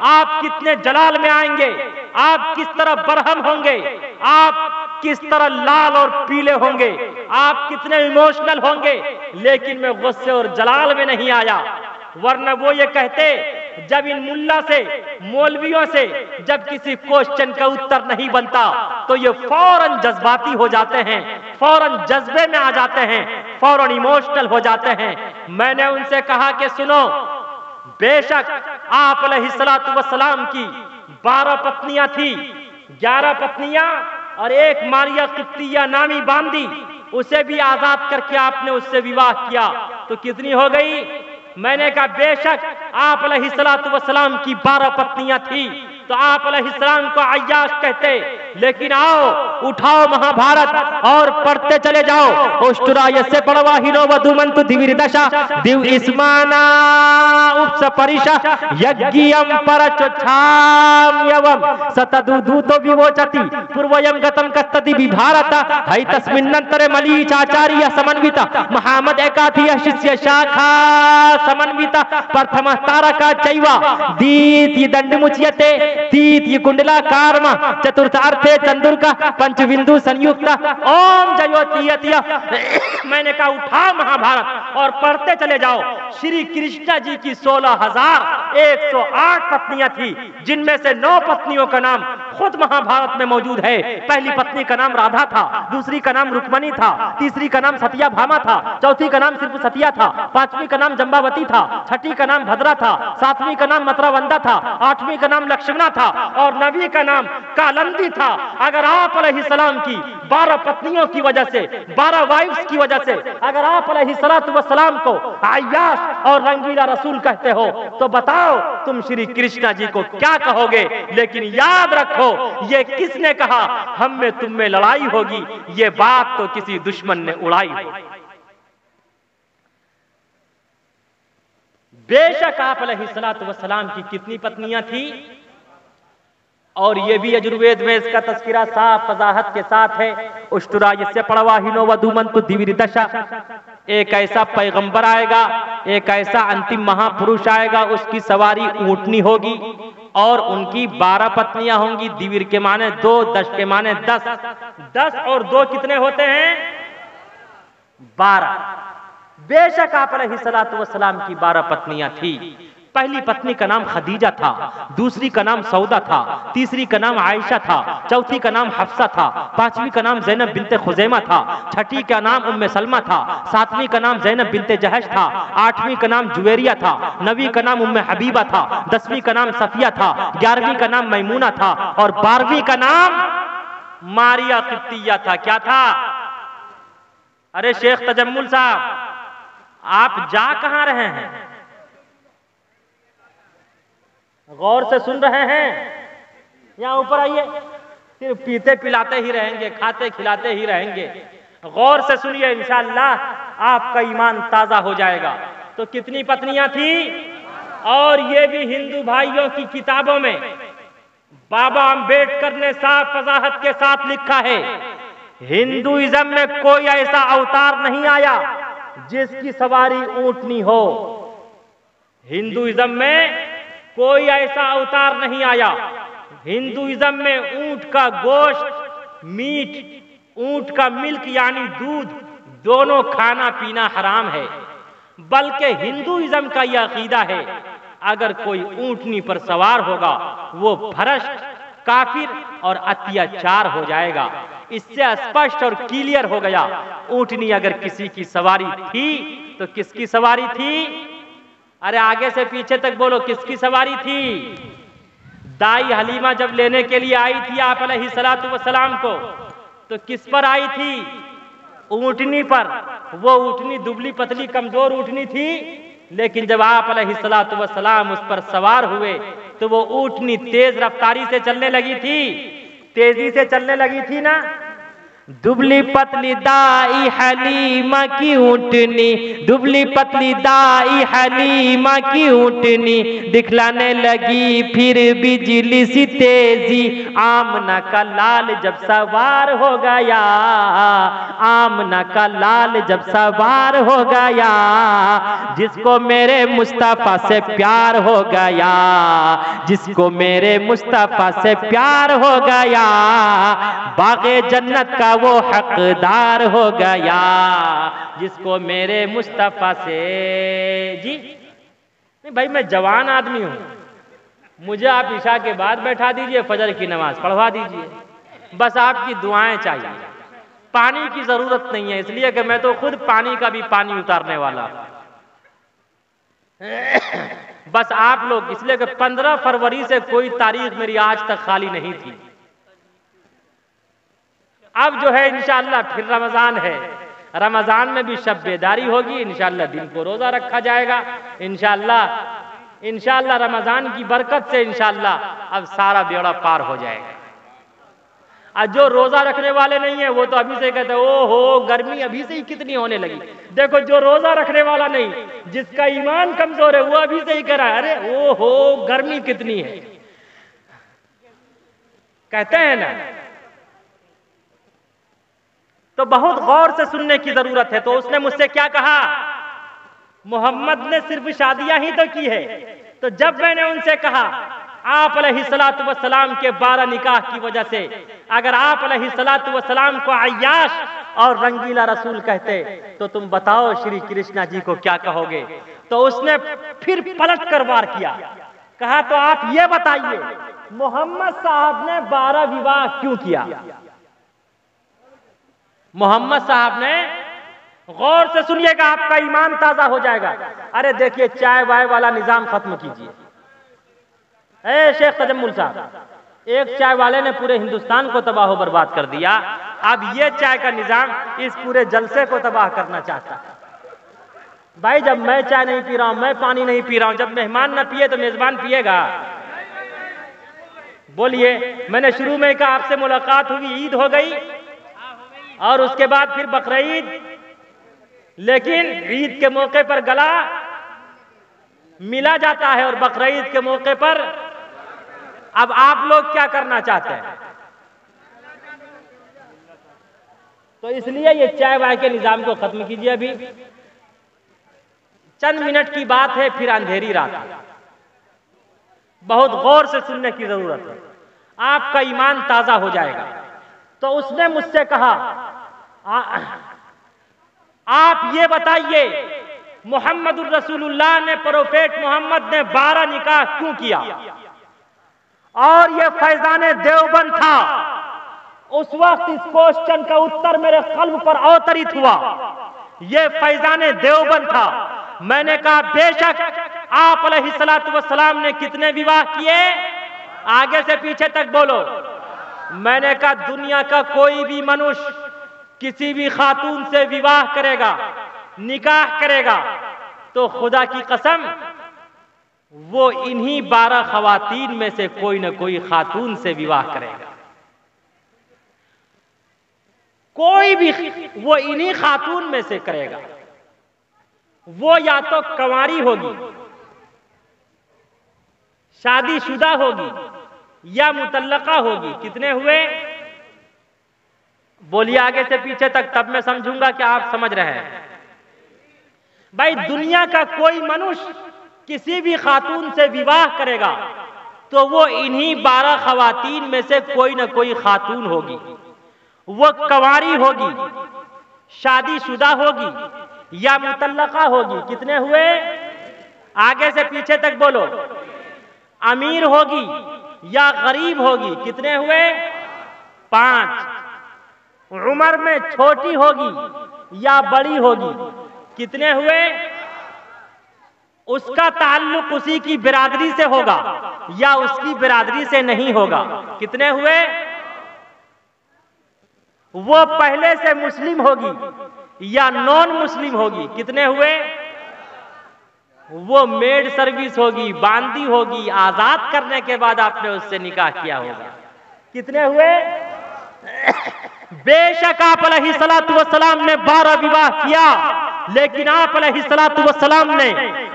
आप कितने जलाल में आएंगे। आप किस तरह बरहम होंगे, आप किस तरह लाल और पीले होंगे, आप कितने इमोशनल होंगे, लेकिन मैं गुस्से और जलाल में नहीं आया। वरना वो ये कहते, जब इन मुल्ला से, मौलवियों से जब किसी क्वेश्चन का उत्तर नहीं बनता तो ये फौरन जज्बाती हो जाते हैं, फौरन जज्बे में आ जाते हैं, फौरन इमोशनल हो जाते हैं। मैंने उनसे कहा कि सुनो, बेशक आप अलैहिस्सलातु वस्सलाम की 12 पत्नियां थी, 11 पत्नियां और एक मारिया किप्तिया नामी बांदी, उसे भी आजाद करके आपने उससे विवाह किया, तो कितनी हो गई? मैंने कहा बेशक आप अलैहिस्सलातु वस्सलाम की 12 पत्नियां थी, तो आप अलैहिस्सलाम को अय्याश कहते, लेकिन आओ उठाओ महाभारत और पढ़ते चले जाओ। उष्टुरायस्य पड़वाहिनो वधुमंतु दिविर दशा दिव इस्माना उपस परिशा यज्ञियम परचोच्छाम्यवम सतदुदूतो विवोचति पूर्वयम गतम कस्तति विभारत है तस्मिन्नंतरे मलीचाचार्य समन्विता महामद एकाधिय शिष्य शाखा समन्विता प्रथम तारका चैवा दीति दंडमुच्यते तीति कुंडला कार्म चतुर्थ अर्थे चंद्रुका पंचबिंदु संयुक्त ओम जयोतियतिया। मैंने कहा उठाओ महाभारत और पढ़ते चले जाओ। श्री कृष्ण जी की 16,108 पत्नियां थी, जिनमें से 9 पत्नियों का नाम खुद महाभारत में मौजूद है। पहली पत्नी का नाम राधा था, दूसरी का नाम रुक्मणी था, तीसरी का नाम सत्याभामा था, चौथी का नाम सिर्फ सतिया था, पांचवी का नाम जंबावती था, छठी का नाम भद्रा था, सातवीं का नाम मतरावंदा था, आठवीं का नाम लक्ष्मणा था और नवी का नाम कालंदी था। अगर आप अलैहिस्सलाम की 12 पत्नियों की वजह से, 12 वाइफ्स की वजह से अगर आप अलैहिस्सलातु वस्सलाम को अय्याश और रंगीला रसूल कहते हो, तो बताओ तुम श्री कृष्ण जी को क्या कहोगे। लेकिन याद रखो, ये किसने कहा हम में तुम में लड़ाई होगी, ये बात तो किसी दुश्मन ने उड़ाई होगी। बेशक आप अलैहिस्सलातु वस्सलाम की कितनी पत्नियां थी, और ये भी यजुर्वेद में इसका तस्किरा साफ वजाहत के साथ है। उष्टुरायस्य पड़वाहिनो वधुमंतु दिविर दशा, एक ऐसा पैगंबर आएगा, एक ऐसा अंतिम महापुरुष आएगा, उसकी सवारी ऊंटनी होगी और उनकी 12 पत्नियां होंगी। दिविर के माने 2, दश के माने 10, 10 और 2 कितने होते हैं? 12। बेशक आप अलैहिस्सलातु वस्सलाम की 12 पत्नियां थी। पहली पत्नी का नाम खदीजा था, दूसरी का नाम सौदा था, तीसरी का नाम आयशा था, चौथी का नाम हफ्सा था, पांचवी का नाम ज़ैनब बिनते खुज़ैमा था, छठी का नाम उम्मे सलमा था, सातवीं का नाम ज़ैनब बिनते जहश था, आठवीं का नाम जुवेरिया था, नवीं का नाम उम्मे हबीबा था, 10वीं का नाम सफिया था, 11वीं का नाम मैमूना था और 12वीं का नाम मारिया किप्तिया था। क्या था? अरे शेख तजम्मुल साहब, आप जा कहां रहे हैं? गौर से सुन रहे हैं? यहाँ ऊपर आइए। सिर्फ पीते पिलाते ही रहेंगे, खाते खिलाते ही रहेंगे। गौर से सुनिए, इंशाअल्लाह आपका ईमान ताजा हो जाएगा। तो कितनी पत्नियां थी? और ये भी हिंदू भाइयों की किताबों में बाबा अंबेडकर ने साफ वजाहत के साथ लिखा है, हिंदुइज्म में कोई ऐसा अवतार नहीं आया जिसकी सवारी ऊंटनी हो। हिंदुइज्म में कोई ऐसा अवतार नहीं आया। हिंदुइज्म में ऊंट का गोश्त, मीट, ऊंट का मिल्क यानी दूध, दोनों खाना पीना हराम है। बल्कि हिंदुइज्म का यह अकीदा है, अगर कोई ऊंटनी पर सवार होगा वो भ्रष्ट, काफिर और अत्याचार हो जाएगा। इससे स्पष्ट और क्लियर हो गया, ऊंटनी अगर किसी की सवारी थी तो किसकी सवारी थी? अरे आगे से पीछे तक बोलो, किसकी सवारी थी? दाई हलीमा जब लेने के लिए आई थी आप अलैहिस्सलातु वस्सलाम को, तो किस पर आई थी? ऊंटनी पर। वो ऊंटनी दुबली पतली कमजोर ऊंटनी थी, लेकिन जब आप अलैहिस्सलातु वस्सलाम उस पर सवार हुए तो वो ऊंटनी तेज रफ्तारी से चलने लगी थी, तेजी से चलने लगी थी ना। दुबली पतली दाई हलीमा की ऊँटनी, दुबली पतली दाई हलीमा की ऊँटनी, दिखलाने लगी फिर बिजली सी तेजी। आमना का लाल जब सवार हो गया, आमना का लाल जब सवार हो गया, जिसको मेरे मुस्तफा से प्यार हो गया, जिसको मेरे मुस्तफा से प्यार हो गया, बाग़े जन्नत का वो हकदार हो गया, जिसको मेरे मुस्तफा से। जी नहीं भाई, मैं जवान आदमी हूं, मुझे आप ईशा के बाद बैठा दीजिए, फजर की नमाज पढ़वा दीजिए, बस आपकी दुआएं चाहिए। पानी की जरूरत नहीं है, इसलिए कि मैं तो खुद पानी का भी पानी उतारने वाला। बस आप लोग, इसलिए कि 15 फरवरी से कोई तारीख मेरी आज तक खाली नहीं थी। अब जो है इंशाअल्लाह फिर रमजान है, रमजान में भी शब बेदारी होगी, इंशाअल्लाह दिन को रोजा रखा जाएगा। इंशाअल्लाह रमजान की बरकत से इंशाअल्लाह अब सारा बेड़ा पार हो जाएगा। और जो रोजा रखने वाले नहीं है वो तो अभी से कहते हैं ओ हो गर्मी अभी से ही कितनी होने लगी। देखो जो रोजा रखने वाला नहीं, जिसका ईमान कमजोर है, वो अभी से ही कह रहा है अरे ओ हो गर्मी कितनी है, कहते हैं ना। तो बहुत गौर से सुनने की जरूरत है। तो उसने मुझसे क्या कहा, मोहम्मद ने सिर्फ शादियां ही तो की है। तो जब मैंने उनसे कहा आप अलैहिस्सलातु वस्सलाम के 12 निकाह की वजह से अगर आप अलैहिस्सलातु वस्सलाम को अय्याश और रंगीला रसूल कहते तो तुम बताओ श्री कृष्णा जी को क्या कहोगे। तो उसने फिर पलट कर वार किया, कहा तो आप ये बताइए मोहम्मद साहब ने 12 विवाह क्यों किया। मोहम्मद साहब ने, गौर से सुनिएगा आपका ईमान ताजा हो जाएगा। अरे देखिए चाय वाय वाला निजाम खत्म कीजिए। ए शेख तजम्मुल साहब, एक चाय वाले ने पूरे हिंदुस्तान को तबाह बर्बाद कर दिया, अब ये चाय का निजाम इस पूरे जलसे को तबाह करना चाहता है। भाई जब मैं चाय नहीं पी रहा हूं, मैं पानी नहीं पी रहा हूं, जब मेहमान ना पिए तो मेजबान पिएगा। बोलिए, मैंने शुरू में कहा आपसे मुलाकात हुई, ईद हो गई और उसके बाद फिर बकरीद, लेकिन ईद के मौके पर गला मिला जाता है और बकरीद के मौके पर अब आप लोग क्या करना चाहते हैं। तो इसलिए ये चाय वाय के निजाम को खत्म कीजिए। अभी चंद मिनट की बात है, फिर अंधेरी रात है। बहुत गौर से सुनने की जरूरत है, आपका ईमान ताजा हो जाएगा। तो उसने मुझसे कहा आप ये बताइए मोहम्मदुर रसूलुल्लाह ने, प्रोफेट मोहम्मद ने 12 निकाह क्यों किया। और ये फैजाने देवबंद था। उस वक्त इस क्वेश्चन का उत्तर मेरे कल्ब पर अवतरित हुआ। ये फैजाने देवबंद था। मैंने कहा बेशक आप अलैहिस्सलातु वस्सलाम ने कितने विवाह किए, आगे से पीछे तक बोलो। मैंने कहा दुनिया का कोई भी मनुष्य किसी भी खातून से विवाह करेगा, निकाह करेगा, तो खुदा की कसम वो इन्हीं 12 खवातीन में से कोई न कोई खातून से विवाह करेगा। कोई भी वो इन्हीं खातून में से करेगा। वो या तो कंवारी होगी, शादीशुदा होगी, या मुतल्लका होगी। कितने हुए, बोलिए आगे से पीछे तक, तब मैं समझूंगा कि आप समझ रहे हैं। भाई दुनिया का कोई मनुष्य किसी भी खातून से विवाह करेगा तो वो इन्हीं 12 खवातीन में से कोई न कोई खातून होगी। वो कंवारी होगी, शादीशुदा होगी, या मुतल्लका होगी। कितने हुए, आगे से पीछे तक बोलो। अमीर होगी या गरीब होगी। कितने हुए, 5। उम्र में छोटी होगी या बड़ी होगी। कितने हुए, उसका ताल्लुक उसी की बिरादरी से होगा या उसकी बिरादरी से नहीं होगा। कितने हुए, वो पहले से मुस्लिम होगी या नॉन मुस्लिम होगी। कितने हुए, वो मेड सर्विस होगी, बांदी होगी, आजाद करने के बाद आपने उससे निकाह किया होगा। कितने हुए, बेशक आप अलैहिस्सलातु वस्सलाम ने 12 विवाह किया, लेकिन आप अलैहिस्सलातु वस्सलाम ने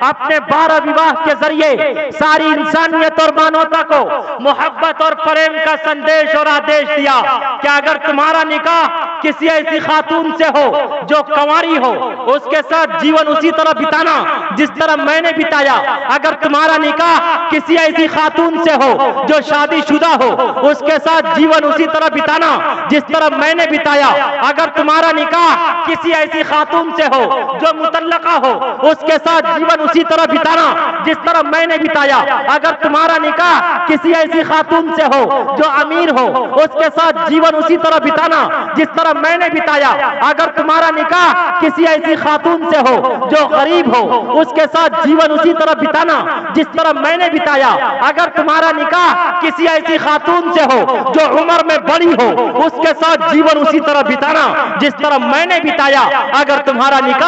अपने 12 विवाह के जरिए सारी इंसानियत और मानवता को मोहब्बत और प्रेम का संदेश और आदेश दिया कि अगर तुम्हारा निकाह किसी ऐसी खातून से हो जो कंवारी हो, उसके साथ जीवन उसी तरह बिताना जिस तरह मैंने बिताया। अगर तुम्हारा निकाह किसी ऐसी खातून से हो जो शादीशुदा हो, उसके साथ जीवन उसी तरह बिताना जिस तरह मैंने बिताया। अगर तुम्हारा निकाह किसी ऐसी खातून से हो जो मुतल्लका हो, उसके साथ जीवन उसी तरह बिताना जिस तरह मैंने बिताया। अगर तुम्हारा निकाह किसी ऐसी खातून से हो जो अमीर हो, उसके साथ जीवन उसी तरह बिताना जिस तरह मैंने बिताया। अगर तुम्हारा निकाह किसी ऐसी खातून से हो जो गरीब हो, उसके साथ जीवन उसी तरह बिताना जिस तरह मैंने बिताया। अगर तुम्हारा निकाह किसी ऐसी खातून से हो जो उम्र में बड़ी हो, उसके साथ जीवन उसी तरह बिताना जिस तरह मैंने बिताया। अगर तुम्हारा निकाह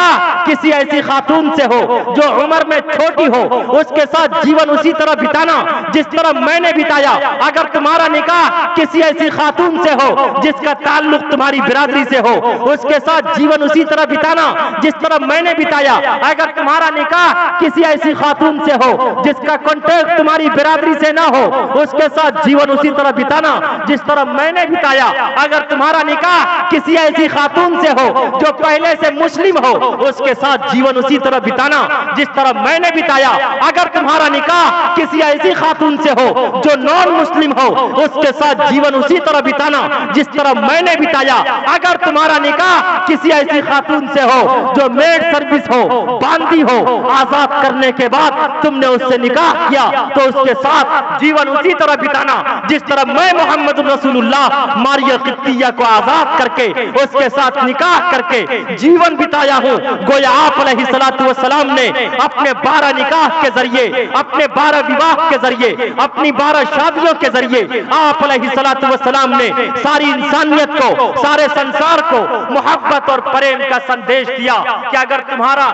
किसी ऐसी खातून से हो जो उम्र में छोटी हो, उसके साथ जीवन उसी तरह बिताना जिस तरह मैंने बिताया। अगर तुम्हारा निकाह किसी ऐसी खातून से हो जिसका ताल्लुक तुम्हारी बिरादरी से हो, उसके साथ जीवन उसी तरह बिताना जिस तरह मैंने बिताया। अगर तुम्हारा निकाह किसी ऐसी खातून से हो जिसका कॉन्टेक्ट तुम्हारी बिरादरी से ना हो, उसके साथ जीवन उसी तरह बिताना जिस तरह मैंने बिताया। अगर तुम्हारा निकाह किसी ऐसी खातून से हो जो पहले से मुस्लिम हो, उसके साथ जीवन उसी तरह बिताना जिस तरह मैंने बिताया। अगर तुम्हारा निकाह किसी ऐसी खातून से हो जो नॉन मुस्लिम हो, उसके साथ जीवन उसी तरह बिताना जिस तरह मैंने बिताया। अगर तुम्हारा निकाह किसी ऐसी खातून से हो जो मेड सर्विस हो, बांदी हो, आजाद करने के बाद तुमने उससे निकाह किया, तो उसके साथ जीवन उसी तरह बिताना जिस तरह मैं मोहम्मद रसूलुल्लाह मारिया कित्तिया को आजाद करके उसके साथ निकाह करके जीवन बिताया हूं। गोया आप अलैहिस्सलातु वस्सलाम ने अपने 12 निकाह के जरिए, अपने 12 विवाह के जरिए, अपनी 12 शादियों के जरिए आप अलैहिस्सलातु वस्सलाम ने सारी इंसानियत को, सारे संसार को मोहब्बत और प्रेम का संदेश दिया कि अगर तुम्हारा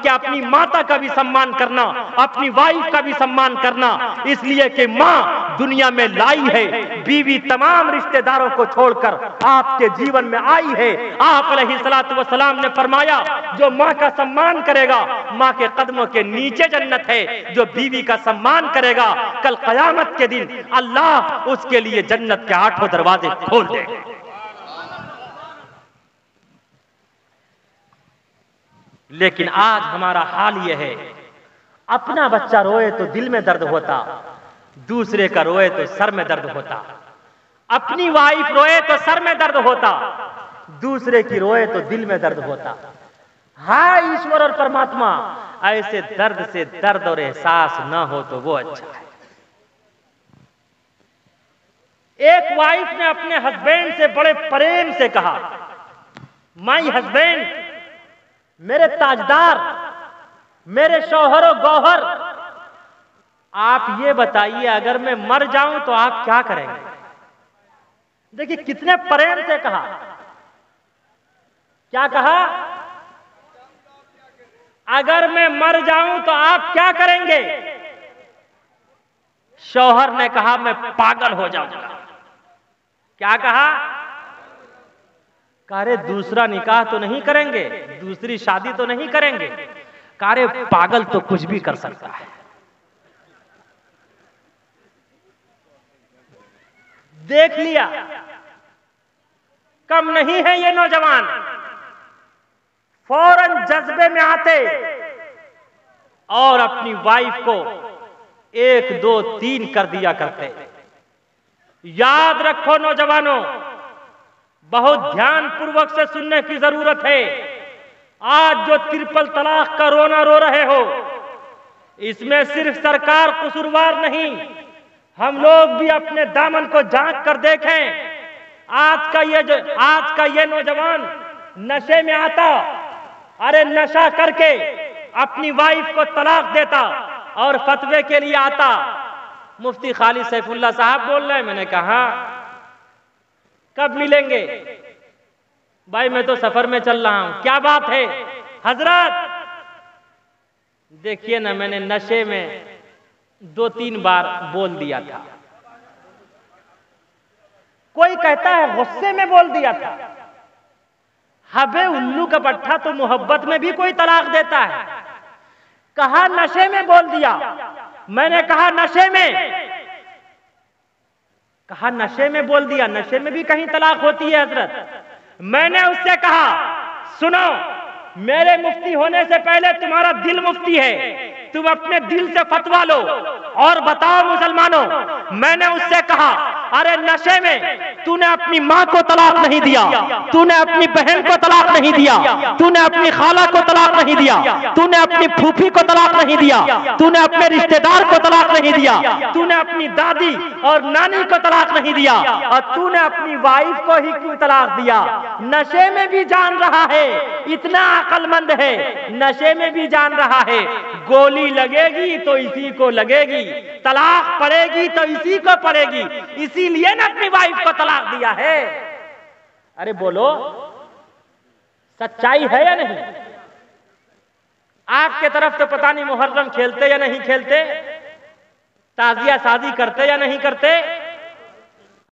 क्या अपनी माता का भी सम्मान करना, अपनी वाइफ का भी सम्मान करना, इसलिए कि माँ दुनिया में लाई है, बीवी तमाम रिश्तेदारों को छोड़कर आपके जीवन में आई है। आप अलैहिस्सलातु वस्सलाम ने फरमाया जो माँ का सम्मान करेगा, माँ के कदमों के नीचे जन्नत है। जो बीवी का सम्मान करेगा, कल क़यामत के दिन अल्लाह उसके लिए जन्नत के 8 दरवाजे खोल देगा। लेकिन आज हमारा हाल यह है, अपना बच्चा रोए तो दिल में दर्द होता, दूसरे का रोए तो सर में दर्द होता। अपनी वाइफ रोए तो सर में दर्द होता, दूसरे की रोए तो दिल में दर्द होता। हाय ईश्वर और परमात्मा, ऐसे दर्द से दर्द और एहसास न हो तो वो अच्छा है। एक वाइफ ने अपने हस्बैंड से बड़े प्रेम से कहा, माय हस्बैंड, मेरे ताजदार, मेरे शौहर और गौहर, आप ये बताइए अगर मैं मर जाऊं तो आप क्या करेंगे? देखिए कितने प्रेम से कहा। क्या कहा? अगर मैं मर जाऊं तो आप क्या करेंगे? शौहर ने कहा मैं पागल हो जाऊंगा। क्या कहा? कारे दूसरा निकाह तो नहीं करेंगे, दूसरी शादी तो नहीं करेंगे, कारे पागल तो कुछ भी कर सकता है। देख लिया, कम नहीं है ये नौजवान, फौरन जज्बे में आते और अपनी वाइफ को 1 2 3 कर दिया करते। याद रखो नौजवानों, बहुत ध्यान पूर्वक से सुनने की जरूरत है। आज जो ट्रिपल तलाक का रोना रो रहे हो, इसमें सिर्फ सरकार कसूरवार नहीं, हम लोग भी अपने दामन को झांक कर देखें। आज का ये नौजवान नशे में आता, अरे नशा करके अपनी वाइफ को तलाक देता और फतवे के लिए आता। मुफ्ती खालिद सैफुल्लाह साहब बोल रहे हैं। मैंने कहा कब मिलेंगे? भाई मैं तो सफर में चल रहा हूं। क्या बात है हजरत? देखिए ना, मैंने नशे में 2 3 बार बोल दिया था। कोई कहता है गुस्से में बोल दिया था। हबे उल्लू का पट्टा, तो मोहब्बत में भी कोई तलाक देता है। कहा नशे में बोल दिया, मैंने कहा नशे में, कहा नशे में बोल दिया, नशे में भी कहीं तलाक होती है हजरत। मैंने उससे कहा सुनो, मेरे मुफ्ती होने से पहले तुम्हारा दिल मुफ्ती है, तुम अपने दिल से फतवा लो और बताओ मुसलमानों। मैंने उससे कहा अरे नशे में तूने अपनी माँ को तलाक नहीं दिया, तूने अपनी बहन को तलाक नहीं दिया, तूने अपनी खाला को तलाक नहीं दिया, तूने अपनी फूफी को तलाक नहीं दिया, तूने अपने रिश्तेदार को तलाक नहीं दिया, तूने अपनी दादी और नानी को तलाक नहीं दिया, और तूने अपनी वाइफ को ही क्यों तलाक दिया? नशे में भी जान रहा है, इतना अक्लमंद है, नशे में भी जान रहा है गोली लगेगी तो इसी को लगेगी, तलाक पड़ेगी तो इसी को पड़ेगी, इसीलिए ना अपनी वाइफ को तलाक दिया है। अरे बोलो, सच्चाई है या नहीं? आपके तरफ तो पता नहीं मुहर्रम खेलते या नहीं खेलते, ताजिया शादी करते या नहीं करते।